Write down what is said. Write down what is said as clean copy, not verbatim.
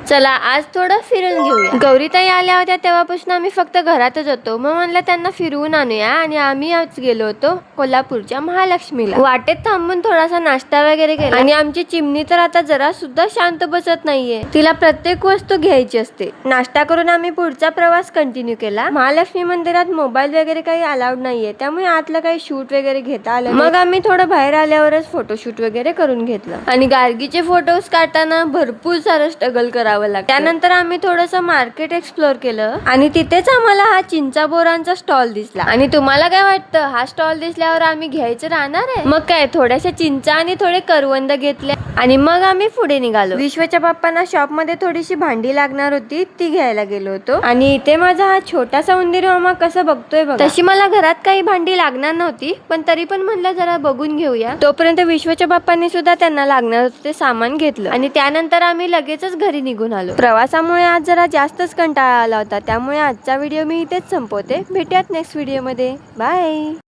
चला आज थोडं फिरून घेऊया। गौरीताई आल्या होत्या तेव्हापासून आम्ही फक्त घरातच होतो, मग म्हणलं त्यांना फिरवून आणूया आणि आम्ही आज गेलो होतो कोल्हापूरच्या महालक्ष्मीला। वाटेत थांबून थोडासा नाश्ता वगैरे केला आणि आमची चिमणी तर आता जरा सुद्धा शांत बसत नाहीये, तिला प्रत्येक वस्तू घ्यायची असते। नाश्ता करून आम्ही पुढचा प्रवास कंटिन्यू केला। महालक्ष्मी मंदिरात मोबाईल वगैरे काही अलाउड नाहीये, त्यामुळे आतलं काही शूट वगैरे घेता आलं नाही। मग आम्ही थोडं बाहेर आल्यावरच फोटोशूट वगैरे करून घेतलं आणि गार्गीचे फोटोज काढताना भरपूर सारं स्ट्रगल करावं लागतं। त्यानंतर आम्ही थोडंसं मार्केट एक्सप्लोर केलं आणि तिथेच आम्हाला हा चिंचा बोरांचा स्टॉल दिसला। आणि तुम्हाला काय वाटतं, हा स्टॉल दिसल्यावर आम्ही घ्यायचं राहणार आहे? मग काय, थोड्याशा चिंचा आणि थोडे करवंद घेतले आणि मग आम्ही पुढे निघालो। विश्वाच्या बाप्पांना शॉप मध्ये थोडीशी भांडी लागणार होती, ती घ्यायला गेलो होतो। आणि इथे माझा हा छोटासा उंदीर मामा कसं बघतोय बघा। तशी मला घरात काही भांडी लागणार नव्हती, पण तरी पण म्हणलं जरा बघून घेऊया। तोपर्यंत विश्वाच्या बाप्पांनी सुद्धा त्यांना लागणार होते ते सामान घेतलं आणि त्यानंतर आम्ही लगेचच घरी निघून आलो। प्रवासामुळे आज जरा जास्तच कंटाळा आला होता, त्यामुळे आजचा व्हिडिओ मी इथेच संपवते। भेटूयात नेक्स्ट व्हिडिओ मध्ये, बाय।